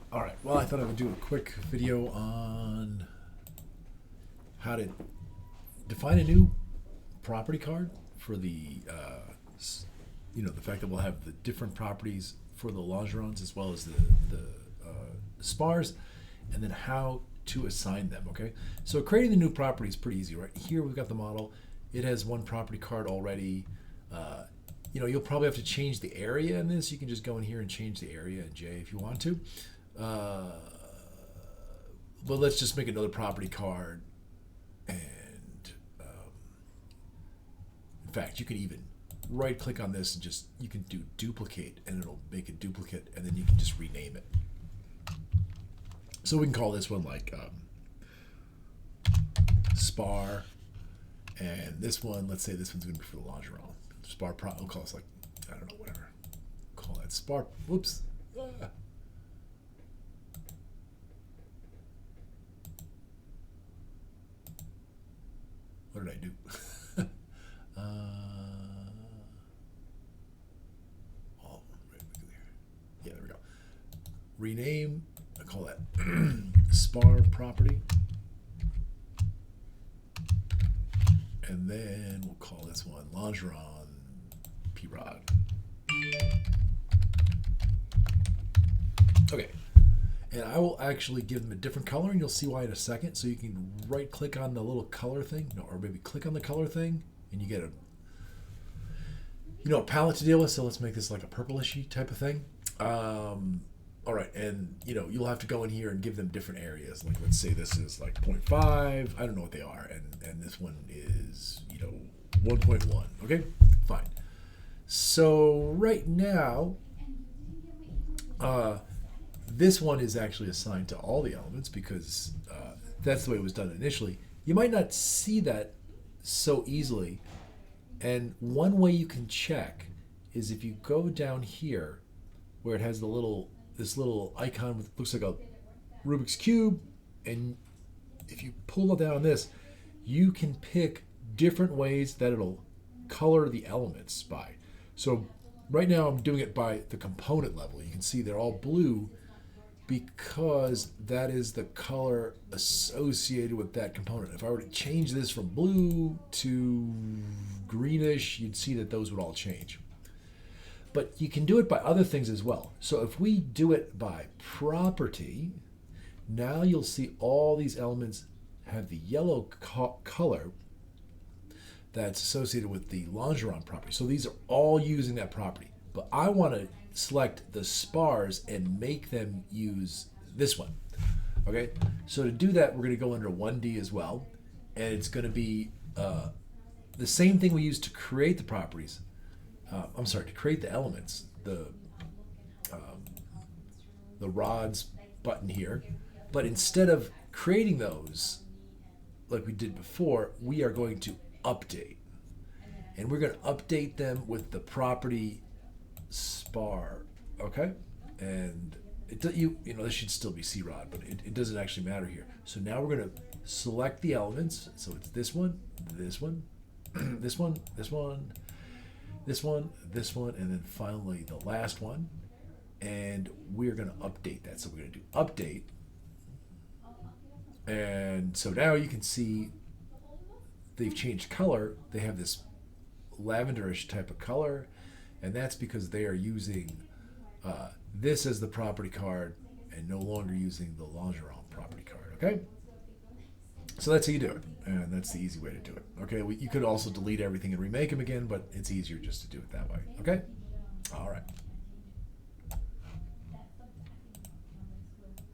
All right, well, I thought I would do a quick video on how to define a new property card for the, the fact that we'll have the different properties for the longerons as well as the spars, and then how to assign them, okay? So creating the new property is pretty easy, right? Here we've got the model. It has one property card already. You'll probably have to change the area in this. You can just go in here and change the area in J if you want to. Uh, but let's just make another property card. And in fact, you can even right click on this and you can do duplicate and it'll make a duplicate and then you can just rename it. So we can call this one like spar, and this one, let's say this one's going to be for the longeron. Spar pro, we'll call this like, I don't know, whatever. Call that spar, whoops. What did I do? Yeah, there we go. Rename, I call that spar property. And then we'll call this one longeron P-Rod. Okay. And I will actually give them a different color, and you'll see why in a second. So you can right click on the little color thing, or maybe click on the color thing, and you get a palette to deal with. So let's make this like a purplishy type of thing. All right, and you'll have to go in here and give them different areas. Like let's say this is like 0.5. I don't know what they are, and this one is 1.1. Okay, fine. So right now, this one is actually assigned to all the elements because that's the way it was done initially. You might not see that so easily, and one way you can check is if you go down here where it has this little icon with looks like a Rubik's Cube, and if you pull down on this, you can pick different ways that it'll color the elements by. So right now I'm doing it by the component level. You can see they're all blue because that is the color associated with that component. If I were to change this from blue to greenish, you'd see that those would all change. But you can do it by other things as well. So if we do it by property, now you'll see all these elements have the yellow color that's associated with the longeron property. So these are all using that property. But I want to select the spars and make them use this one. Okay, so to do that, we're going to go under 1D as well. And it's going to be the same thing we used to create the properties. To create the elements, the rods button here. But instead of creating those like we did before, we are going to update. And we're going to update them with the property spar, okay? And this should still be C-Rod, but it doesn't actually matter here. So now we're going to select the elements. So it's this one, this one, this one, this one, this one, this one, and then finally the last one. And we're going to update that. So we're going to do update. And so now you can see they've changed color. They have this lavenderish type of color, and that's because they are using this as the property card and no longer using the longeron property card, okay? So that's how you do it, and that's the easy way to do it, okay? You could also delete everything and remake them again, but it's easier just to do it that way, okay?